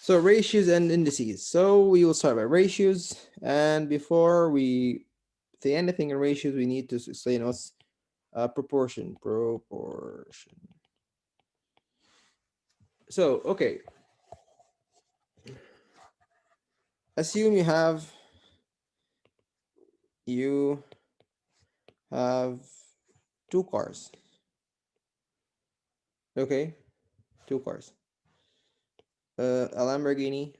So ratios and indices. So we will start by ratios, and before we say anything in ratios, we need to explain what's proportion. Proportion. So okay, assume you have two cars. Okay, two cars. A Lamborghini,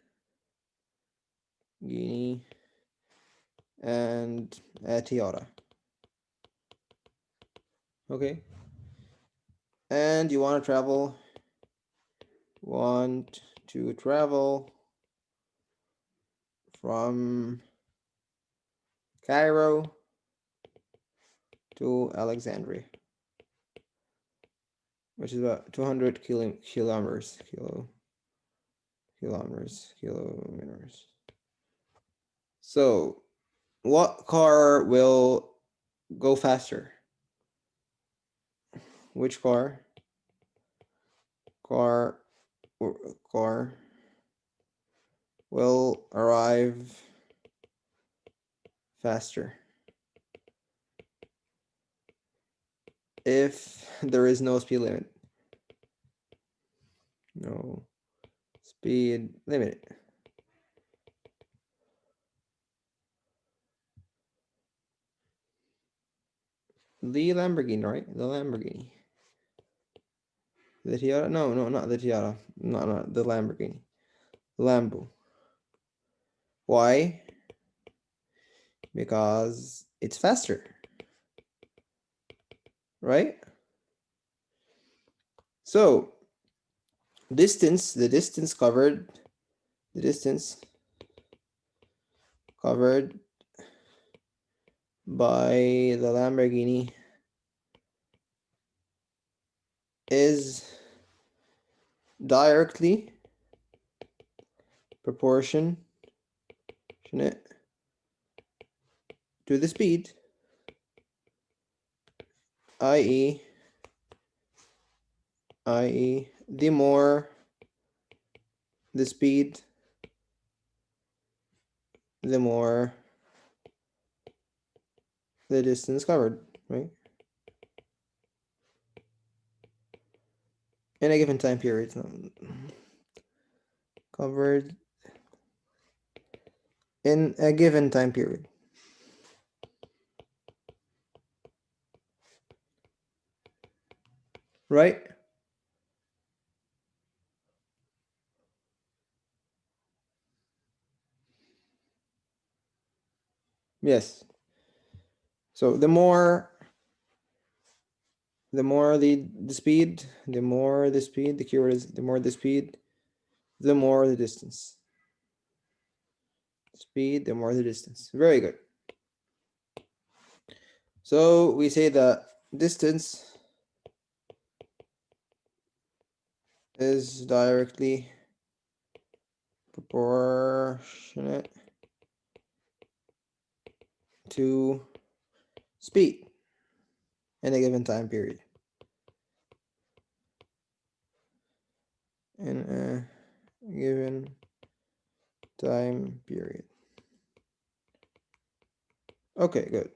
and a Toyota. Okay, and you want to travel from Cairo to Alexandria, which is about 200 kilometers. So, what car will go faster? Which car will arrive faster if there is no speed limit? No speed limit. The Lamborghini, right? The Lamborghini. The Toyota? No, not the Toyota. Not the Lamborghini. Lambo. Why? Because it's faster, right? So the distance covered by the Lamborghini is directly proportionate to the speed, i.e., the more the speed, the more the distance covered, right? In a given time period. Covered in a given time period. Right? Yes. So the more the speed, the keyword is the more the speed, the more the distance. Speed, the more the distance. Very good. So we say that distance is directly proportionate to speed in a given time period. In a given time period. Okay, good.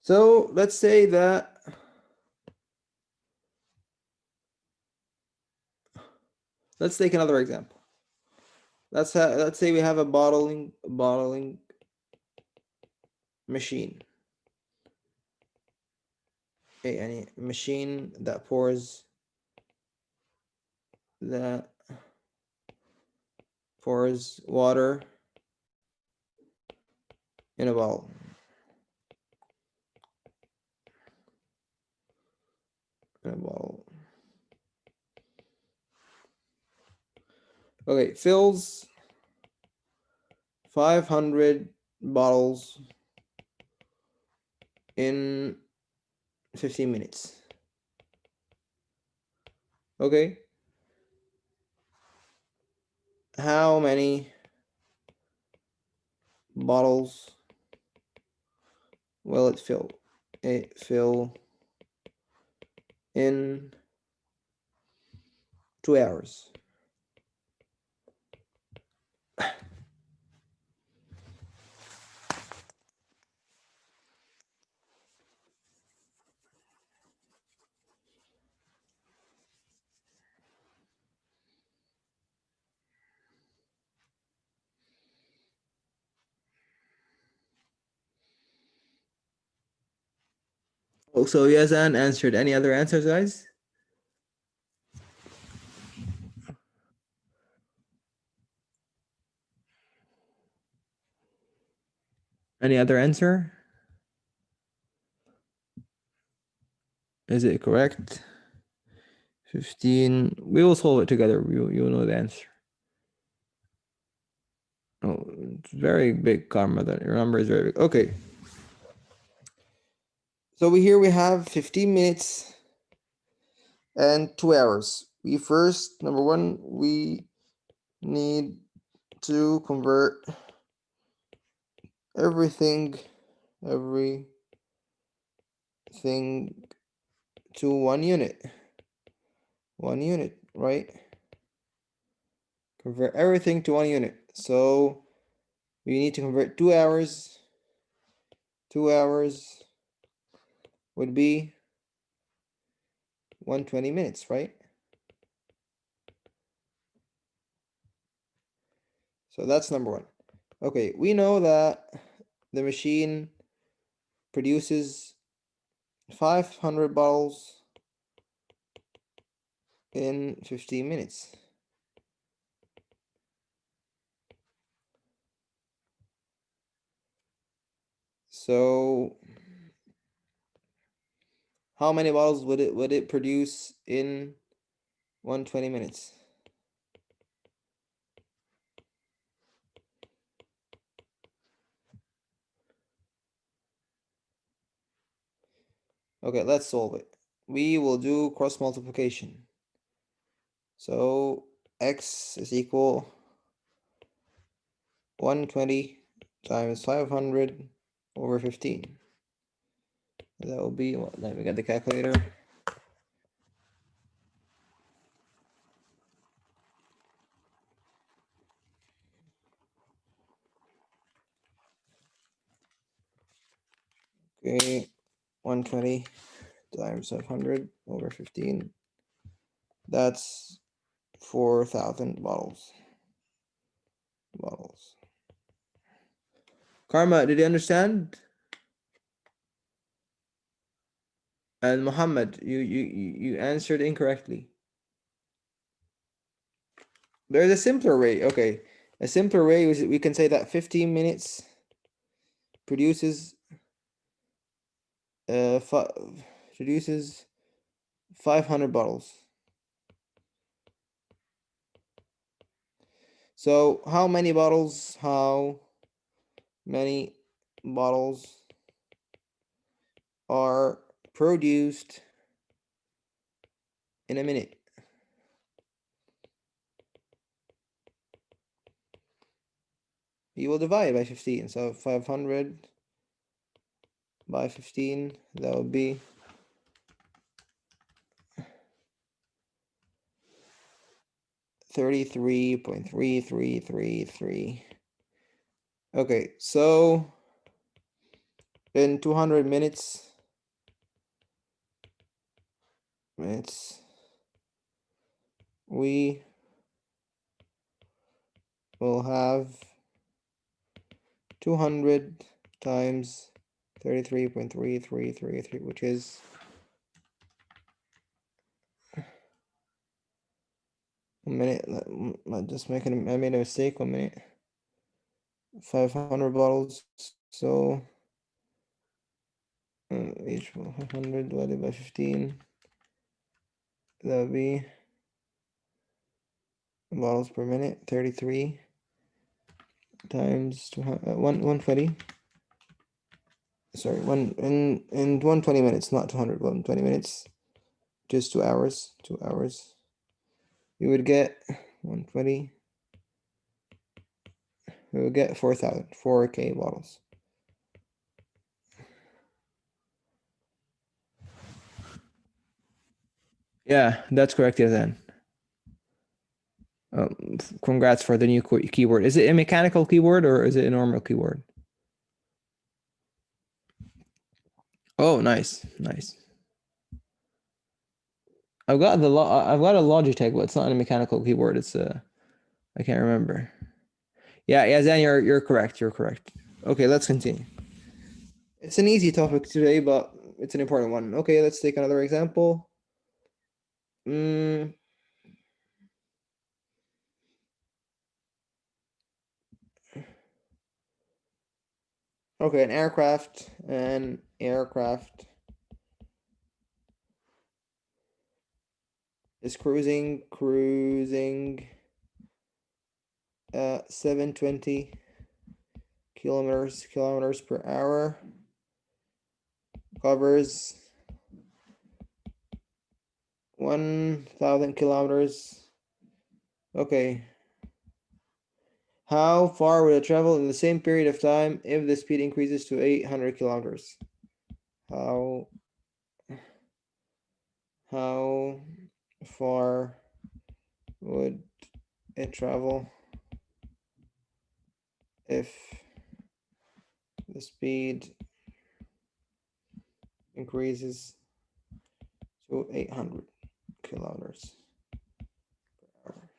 So let's say that let's take another example. Let's say we have a bottling machine. A machine that pours water in a bottle. Okay, fills 500 bottles in 15 minutes. Okay. How many bottles will it fill? It fill in 2 hours. Oh, so Yazan answered. Any other answers, guys? Any other answer? Is it correct? 15. We will solve it together. You'll know the answer. Oh, it's very big, karma. That your number is very big. Okay. So we have 15 minutes and 2 hours. We first, number one, we need to convert everything to 1 unit. 1 unit, right? Convert everything to 1 unit. So we need to convert 2 hours. 2 hours would be 120 minutes, right? So that's number one. Okay, we know that the machine produces 500 bottles in 15 minutes. So how many bottles would it produce in 120 minutes? Okay, let's solve it. We will do cross multiplication. So x is equal 120 times 500 over 15. That will be, let me get the calculator. Okay, 120 times 500 over 15. That's 4,000 bottles. Karma, did you understand? And Muhammad, you answered incorrectly. There's a simpler way. Okay, a simpler way is we can say that 15 minutes produces produces 500 bottles. So how many bottles? How many bottles are produced in a minute? You will divide by 15. So 500 by 15, that would be 33.3333. Okay, so in 200 minutes, we will have 200 times 33.3333, which is a minute. I'm just making, I made a mistake. 1 minute. 500 bottles. So each 500 divided by 15. That would be bottles per minute. 33 times 120. Sorry, in 120 minutes, not 200. 120 minutes, just 2 hours. 2 hours. You would get 120. We would get 4,000, 4K bottles. Yeah, that's correct, Yazan. Congrats for the new keyword. Is it a mechanical keyword or is it a normal keyword? Oh, nice, nice. I've got I've got a Logitech, but it's not a mechanical keyword. It's I can't remember. Yeah, Yazan, you're correct. You're correct. Okay, let's continue. It's an easy topic today, but it's an important one. Okay, let's take another example. Mm, okay, an aircraft is cruising 720 kilometers per hour, covers 1,000 kilometers. Okay. How far will it travel in the same period of time if the speed increases to 800 kilometers? How how far would it travel if the speed increases to 800 kilometers per hour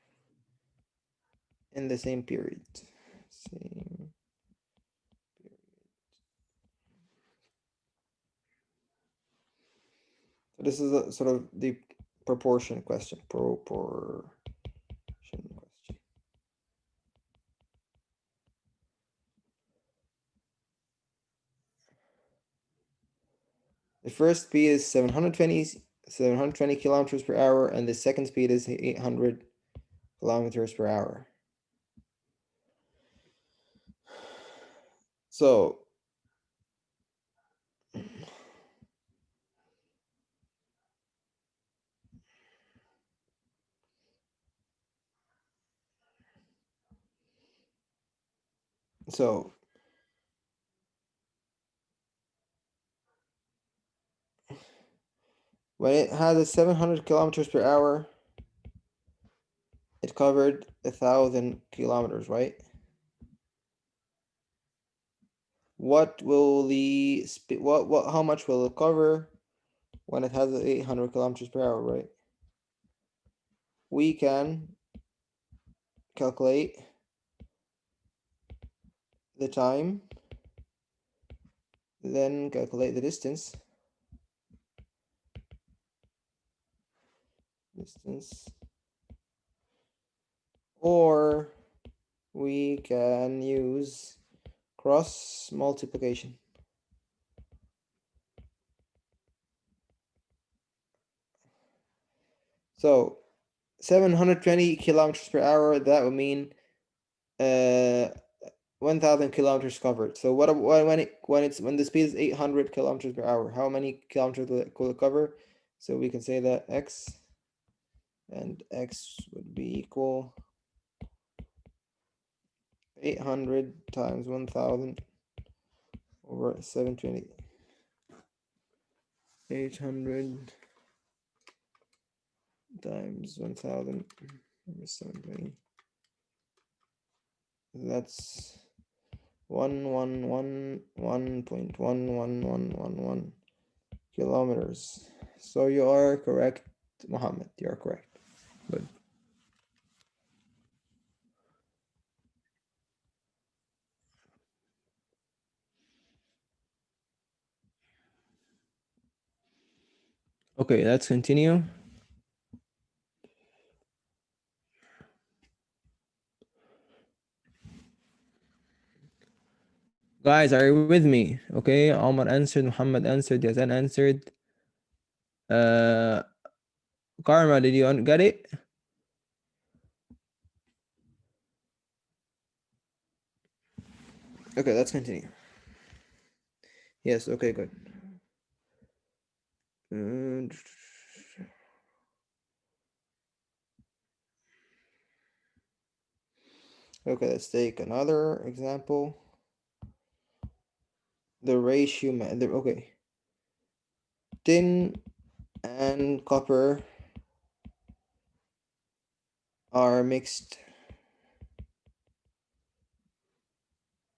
in the same period? Same. So this is a sort of the proportion question. Proportion question. The first speed is 720 kilometers per hour, and the second speed is 800 kilometers per hour. So so when it has a 700 kilometers per hour, it covered 1,000 kilometers, right? What will the speed? What? How much will it cover when it has 800 kilometers per hour, right? We can calculate the time, then calculate the distance. Or we can use cross multiplication. So 720 kilometers per hour, that would mean 1,000 kilometers covered. So when the speed is 800 kilometers per hour, how many kilometers will it cover? So we can say that x would be equal 800 times 1,000 over 720. 800 times 1,000 over 720. That's 1.1111 kilometers. So you are correct, Muhammad. You are correct. Good. Okay, let's continue. Guys, are you with me? Okay, Omar answered, Muhammad answered, Yazan answered. Karma, did you get it? Okay, let's continue. Yes, okay, good. Okay, let's take another example. The ratio, okay. Tin and copper are mixed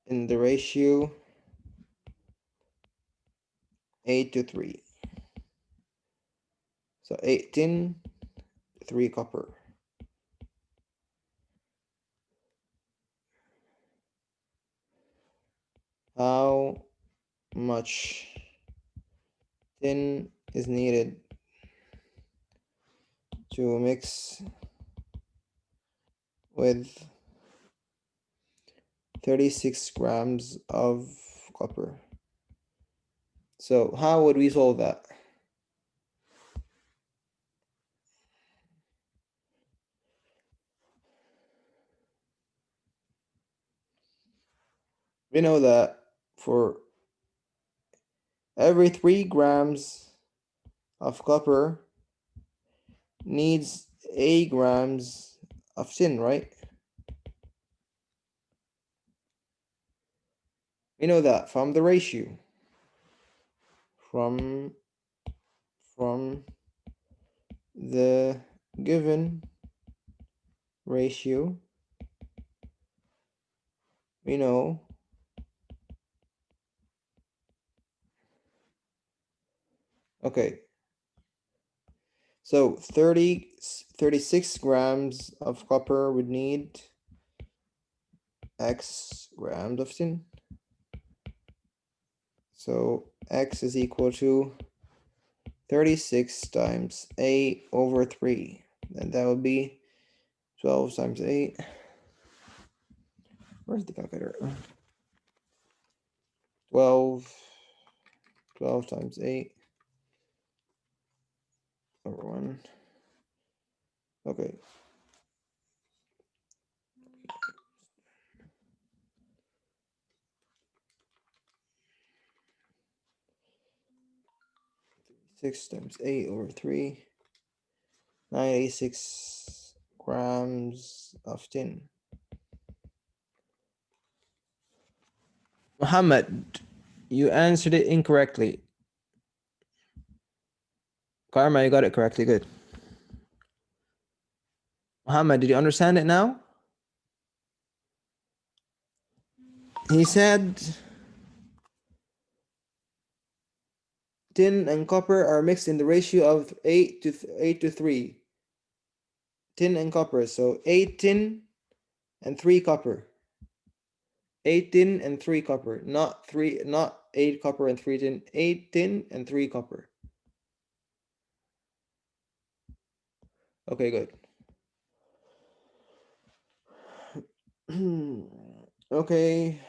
in the ratio 8:3. So 8 tin, 3 copper. How much tin is needed to mix with 36 grams of copper? So how would we solve that? We know that for every 3 grams of copper needs 8 grams of tin, right? We know that from the ratio. From the given ratio, we know okay. So 36 grams of copper would need X grams of tin. So X is equal to 36 times 8 over 3. And that would be 12 times 8. Where's the calculator? 12 times 8 over 1. Okay. Six times 8 over 3. 96 grams of tin. Muhammad, you answered it incorrectly. Karma, you got it correctly. Good. Muhammad, did you understand it now? He said tin and copper are mixed in the ratio of 8 to 3. Tin and copper. So 8 tin and 3 copper. 8 tin and 3 copper. Not 8 copper and 3 tin. 8 tin and 3 copper. Okay, good. Okay.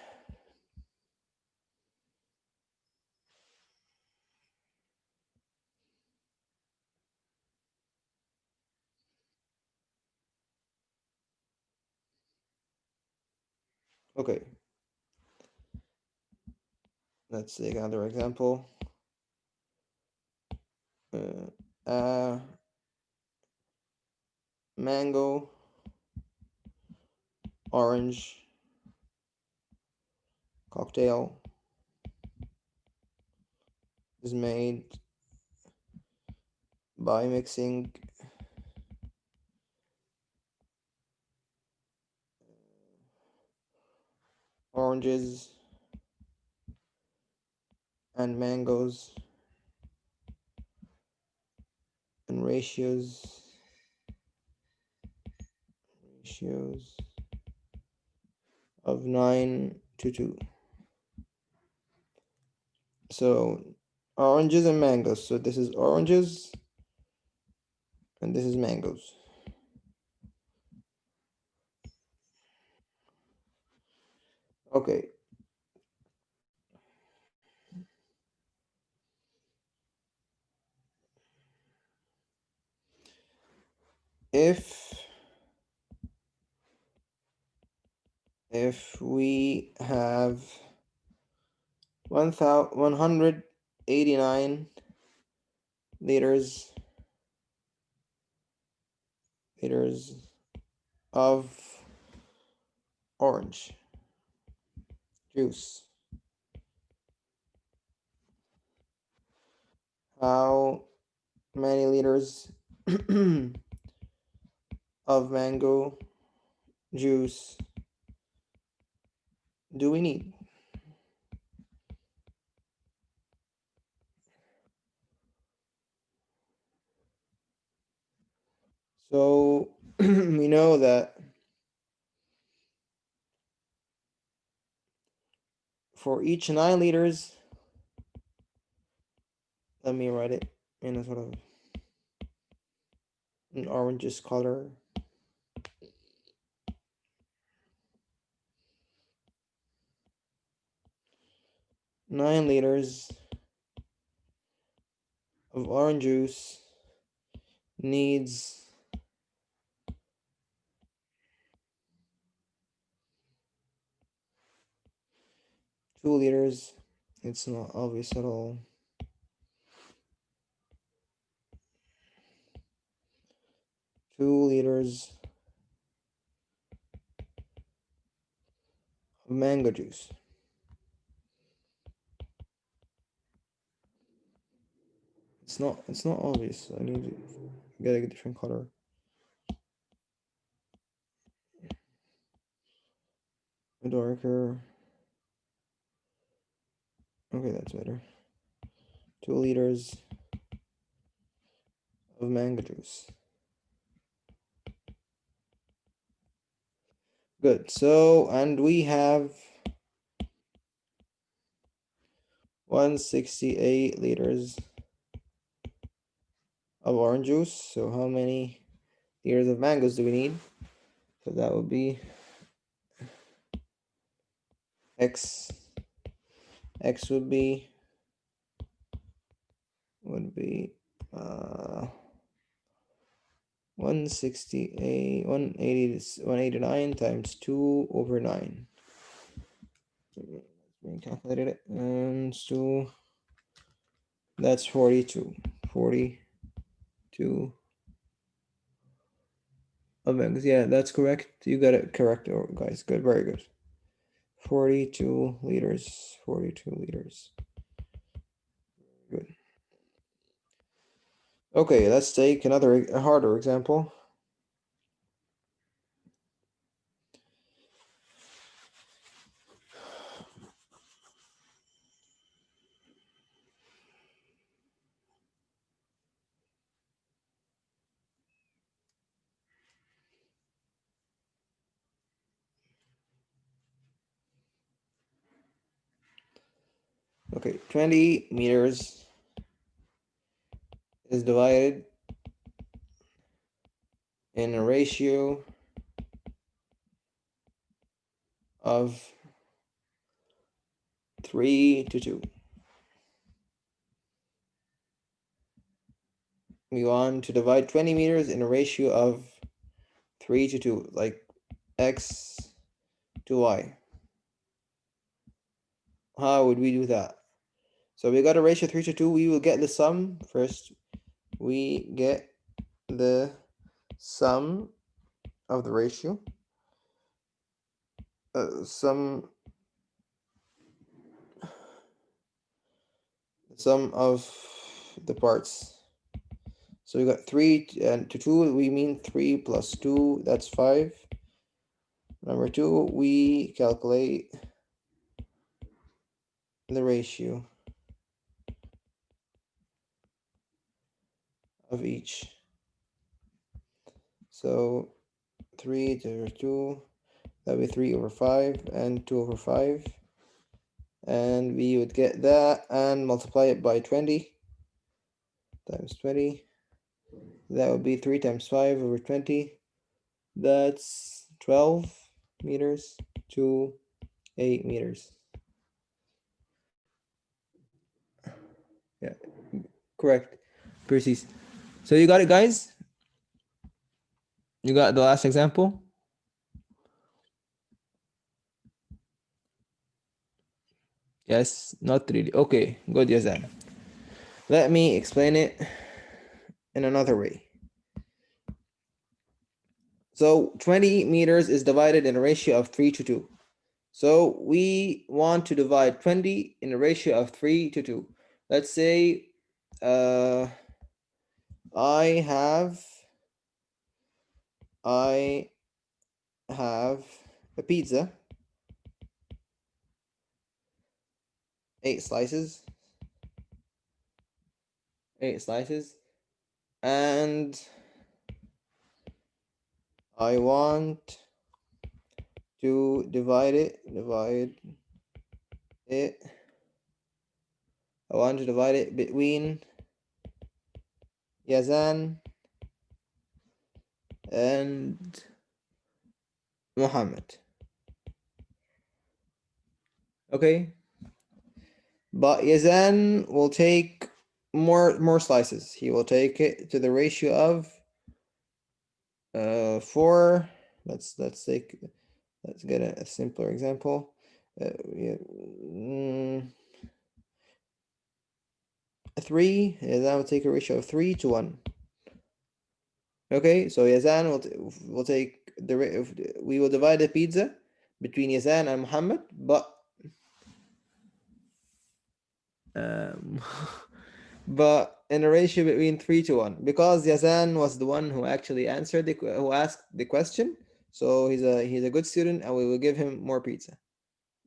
Okay. Let's take another example. Mango, orange cocktail is made by mixing oranges and mangoes and ratios of 9 to 2. So oranges and mangoes. So this is oranges and this is mangoes. Okay. If we have 189 liters of orange juice, how many liters of mango juice do we need? So we know that for each 9 liters, let me write it in a sort of an orangish color. 9 liters of orange juice needs 2 liters. It's not obvious at all. 2 liters of mango juice. It's not obvious. I need to get a different color. A darker. Okay, that's better. 2 liters of mango juice. Good. So, and we have 168 liters of orange juice. So how many liters of mangoes do we need? So that would be X. X would be 168, 189 times 2 over 9. We calculated it. And 2, that's 42. 42 of mangoes. Yeah, that's correct. You got it correct, guys. Good, very good. 42 liters. 42 liters. Good. Okay, let's take another harder example. Okay, 20 meters is divided in a ratio of 3 to 2. We want to divide 20 meters in a ratio of 3 to 2, like x to y. How would we do that? So we got a ratio 3 to 2. We will get the sum first. We get the sum of the ratio. Sum of the parts. So we got 3 and to 2, we mean 3 plus 2, that's 5. Number 2, we calculate the ratio of each. So 3 to 2, that would be 3 over 5 and 2 over 5. And we would get that and multiply it by 20 times 20. That would be 3 times 5 over 20. That's 12 meters to 8 meters. Yeah, correct. Precise. So you got it, guys? You got the last example? Yes, not really. Okay, good, Yazan. Let me explain it in another way. So 20 meters is divided in a ratio of 3 to 2. So we want to divide 20 in a ratio of 3 to 2. Let's say I have I have a pizza, 8 slices, and I want to divide it. I want to divide it between Yazan and Muhammad. Okay, but Yazan will take more slices. He will take it to the ratio of 4. Let's get a simpler example. Yeah, 3. Yazan will take a ratio of 3 to 1. Okay, so Yazan will take we will divide the pizza between Yazan and Muhammad, but but in a ratio between 3 to 1, because Yazan was the one who actually who asked the question, so he's a good student, and we will give him more pizza.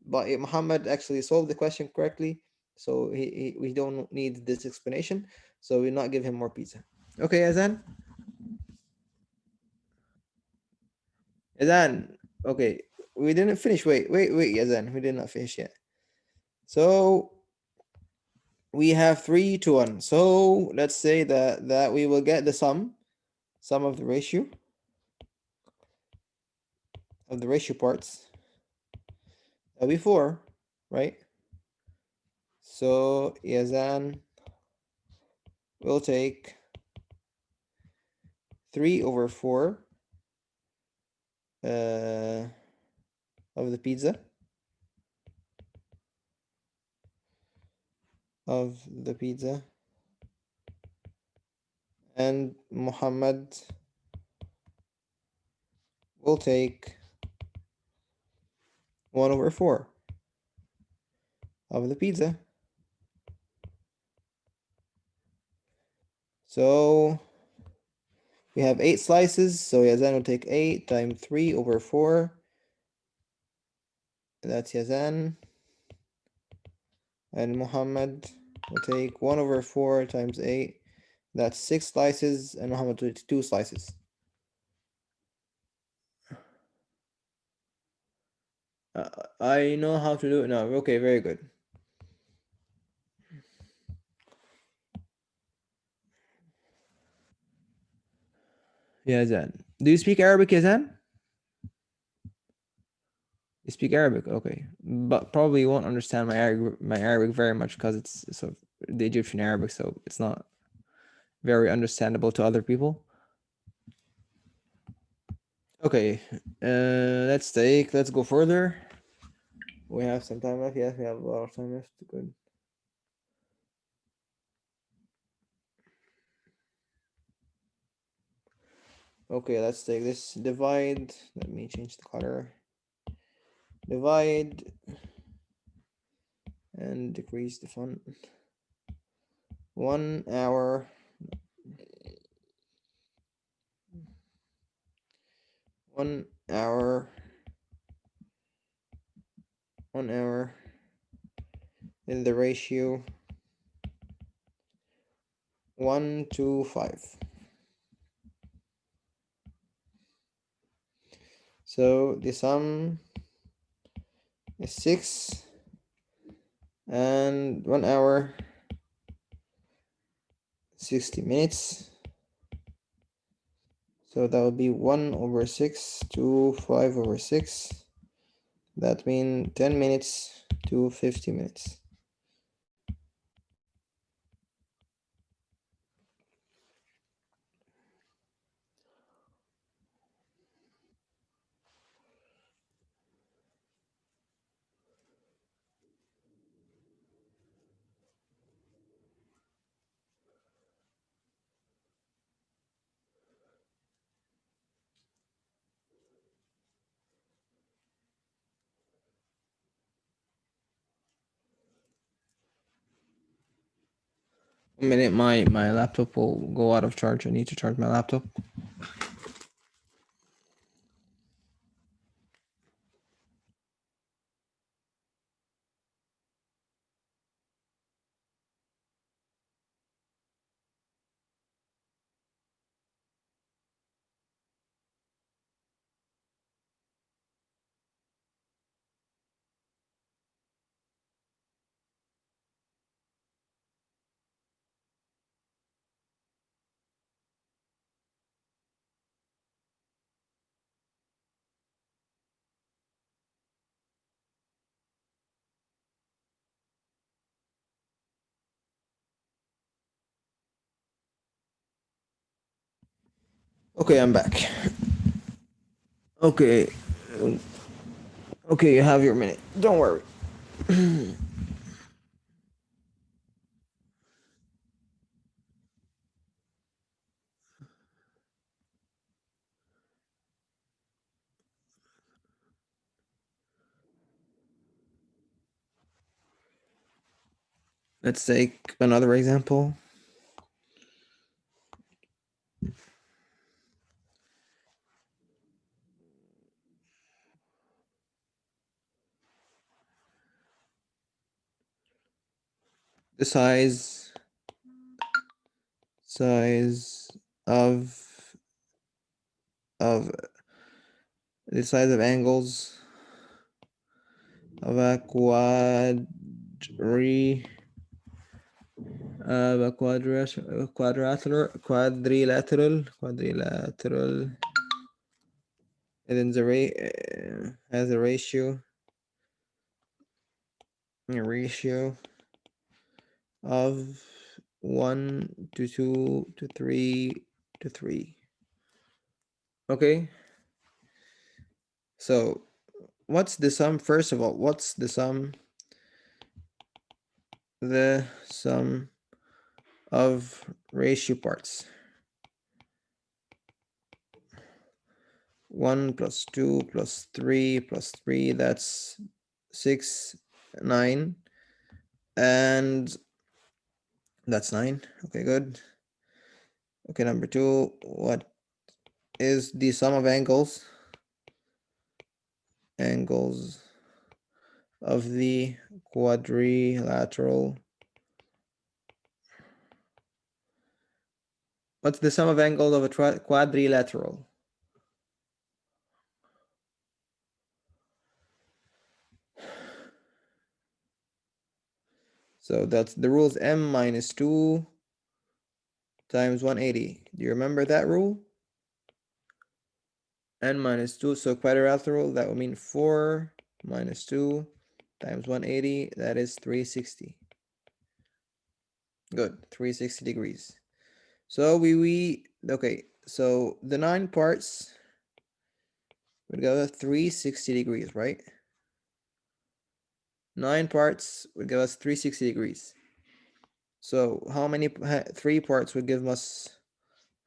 But Muhammad actually solved the question correctly, so we don't need this explanation, so we'll not give him more pizza. Okay, Yazan. Yazan. Okay, we didn't finish. Wait, Yazan, we did not finish yet. So we have 3 to 1. So let's say that we will get the sum of the ratio parts. That'll be 4, right? So Yazan will take 3 over 4 of the pizza. And Muhammad will take 1 over 4 of the pizza. So we have 8 slices, so Yazan will take 8 times 3 over 4. That's Yazan. And Muhammad will take 1 over 4 times 8. That's 6 slices, and Muhammad will take 2 slices. I know how to do it now. Okay, very good. Yazan. Do you speak Arabic, Yazan? You speak Arabic, okay. But probably you won't understand my Arabic very much, because it's sort of the Egyptian Arabic, so it's not very understandable to other people. Okay, let's go further. We have some time left. Yes, we have a lot of time left. Good. Okay, let's take this divide. Let me change the color. Divide and decrease the font. 1 hour. 1 hour. 1 hour in the ratio 1 to 5. So the sum is 6, and 1 hour 60 minutes. So that would be 1 over 6 to 5 over 6. That means 10 minutes to 50 minutes. A minute, my laptop will go out of charge. I need to charge my laptop. Okay, I'm back. Okay. Okay, you have your minute. Don't worry. Let's take another example. The size of of the size of angles of a quadrilateral, and then the has a ratio of 1 to 2 to 3 to 3. Okay, so what's the sum? First of all, what's the sum? The sum of ratio parts. 1 plus 2 plus 3 plus 3, that's 6, 9, and that's 9. Okay, good. Okay, number 2, what is the sum of angles? Angles of the quadrilateral. What's the sum of angles of a quadrilateral? So that's the rule is m minus 2 times 180. Do you remember that rule? N minus 2, so quadrilateral, that would mean 4 minus 2 times 180, that is 360. Good, 360 degrees. So okay, so the 9 parts would go to 360 degrees, right? 9 parts would give us 360 degrees. So how many, 3 parts would give us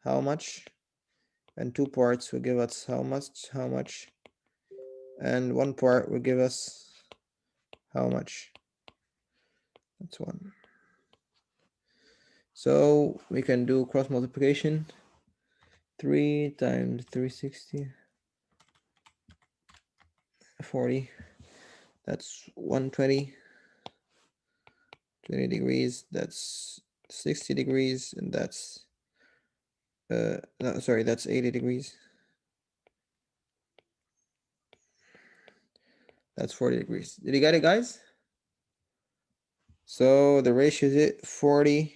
how much? And 2 parts would give us how much? And 1 part would give us how much? That's 1. So we can do cross multiplication. 3 times 360, 40. That's 120. 20 degrees. That's 60 degrees, and that's no, sorry, that's 80 degrees. That's 40 degrees. Did you get it, guys? So the ratio is 40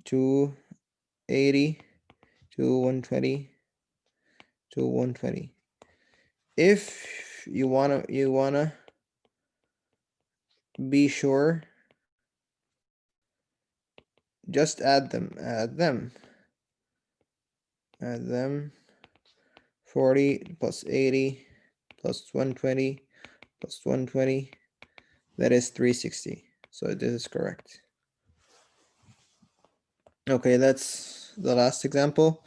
to 80 to 120 to 120. If you wanna be sure, just add them. 40 plus 80 plus 120 plus 120, that is 360. So this is correct. Okay, that's the last example.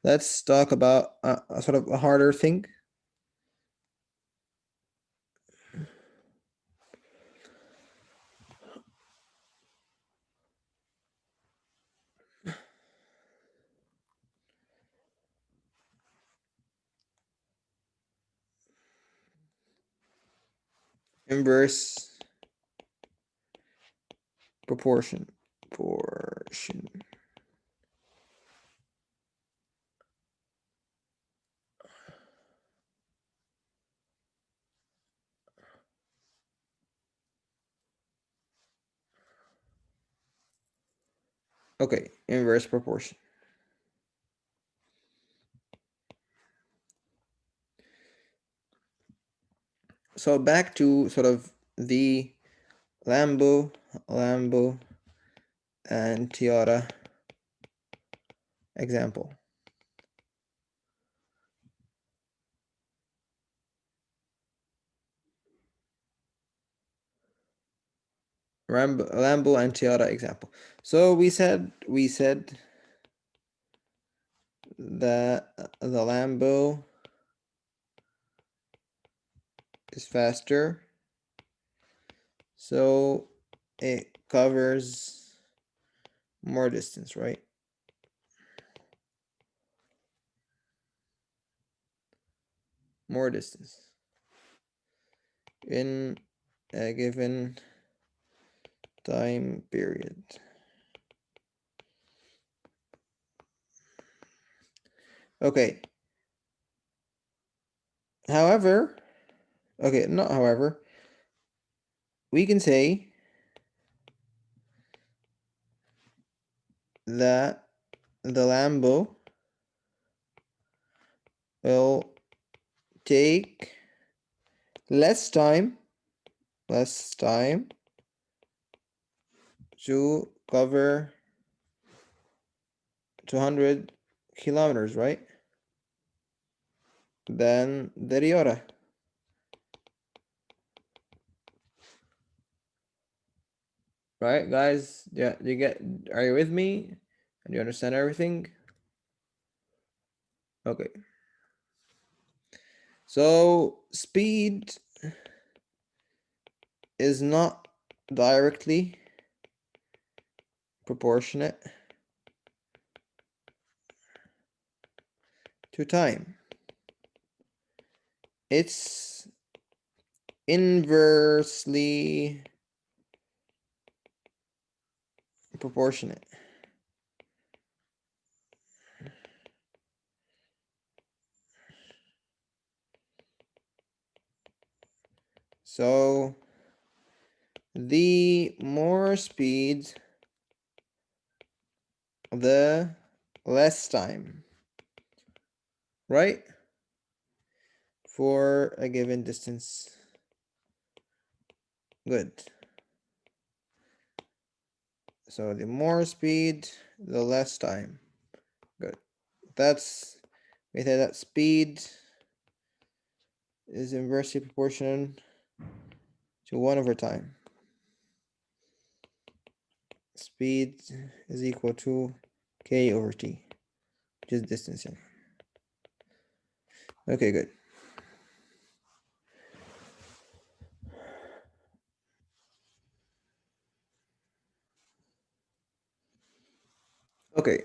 Let's talk about a sort of a harder thing. Inverse proportion. Okay, inverse proportion. So back to sort of the Lambo and Toyota example. Lambo and Toyota example. So we said that the Lambo is faster, so it covers more distance, right? More distance in a given time period. Okay. However, okay, not however, we can say that the Lambo will take less time to cover 200 kilometers, right? Than the Toyota. Right, guys? Yeah, are you with me? And you understand everything? Okay. So speed is not directly proportionate to time. It's inversely proportionate. So the more speed, the less time, right? For a given distance. Good. So the more speed, the less time. Good. We say that speed is inversely proportional to 1 over time. Speed is equal to k over t, which is distance here. Okay, good. Okay.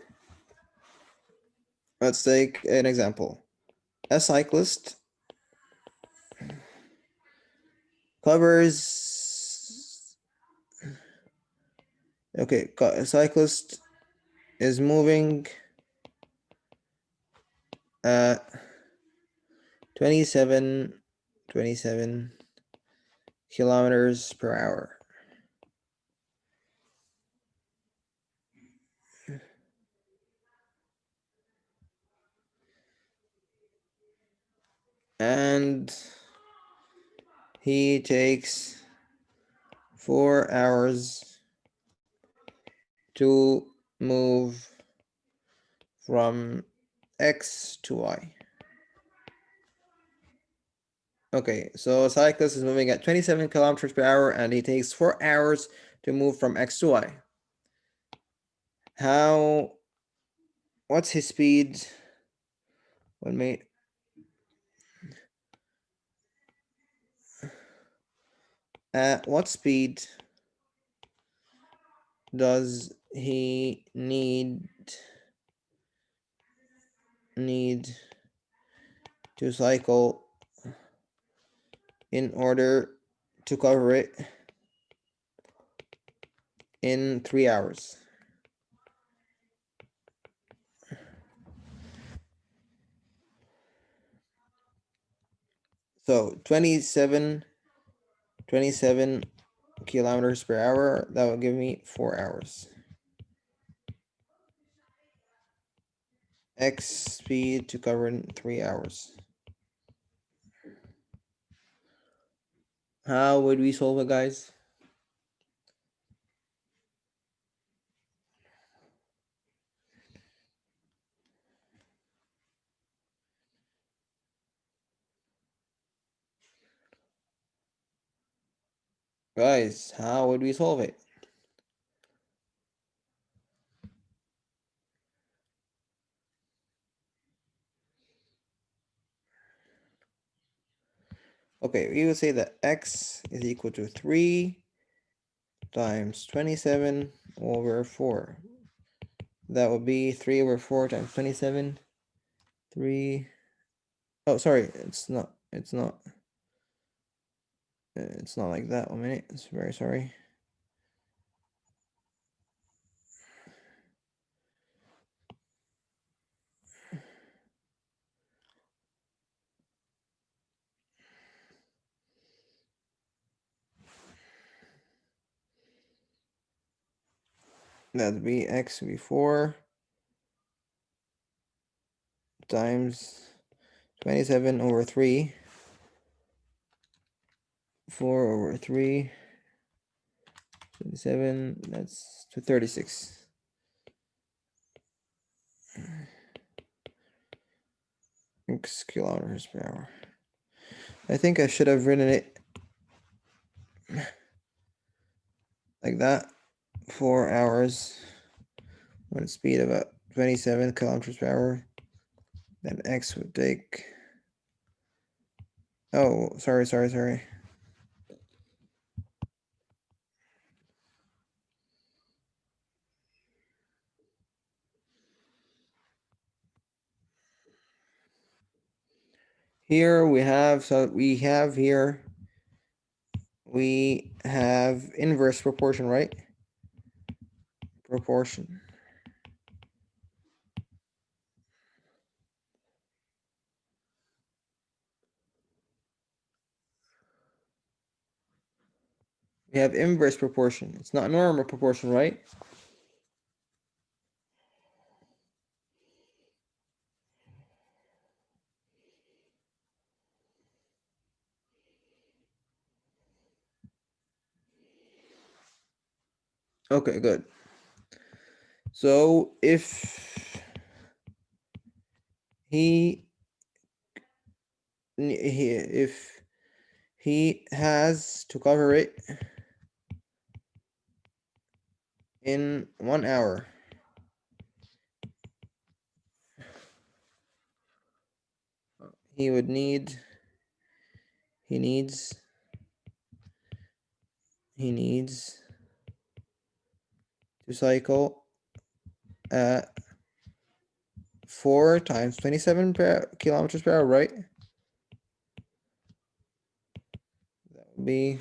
Let's take an example. A cyclist covers. Okay, a cyclist is moving at 27 kilometers per hour. And he takes 4 hours to move from X to Y. Okay, so a cyclist is moving at 27 kilometers per hour and he takes 4 hours to move from X to Y. What's his speed? At what speed does he need to cycle in order to cover it in 3 hours? So 27 kilometers per hour, that will give me 4 hours. X speed to cover in 3 hours. How would we solve it, guys? Guys, how would we solve it? Okay, we would say that x is equal to 3 times 27 over 4. That would be 3 over 4 times 27. 3. Oh, sorry, it's not like that. 1 minute. It's very sorry. That'd be x would be 4 times 27 over 3. 4 over 3. 27, that's 36. X kilometers per hour. I think I should have written it like that. 4 hours when it's speed about 27 kilometers per hour. Then x would take. Oh, sorry. Here we have, we have inverse proportion, right? Proportion. We have inverse proportion. It's not normal proportion, right? Okay, good. So if he has to cover it in 1 hour, he needs to cycle at 4 times 27 kilometers per hour, right? That would be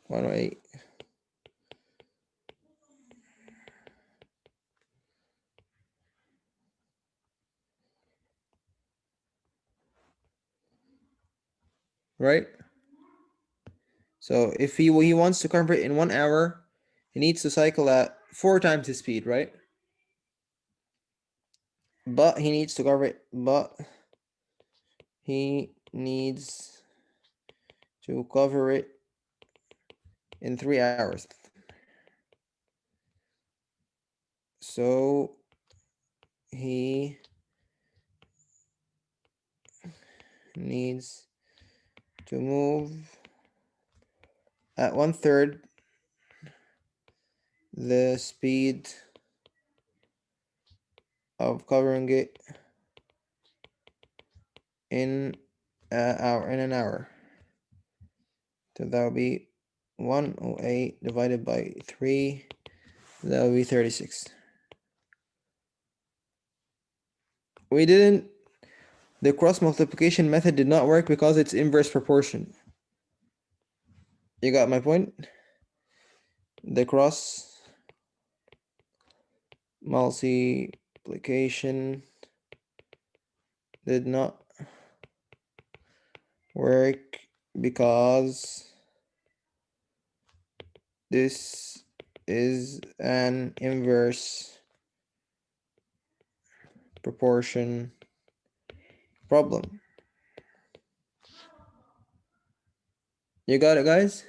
108. Right? So if he wants to cover it in 1 hour, he needs to cycle at 4 times his speed, right? But he needs to cover it, in 3 hours. So he needs to move at 1/3 the speed of covering it in an hour. So that will be 108 divided by 3. That will be 36. The cross multiplication method did not work because it's inverse proportion. You got my point? The cross multiplication did not work because this is an inverse proportion problem. You got it, guys?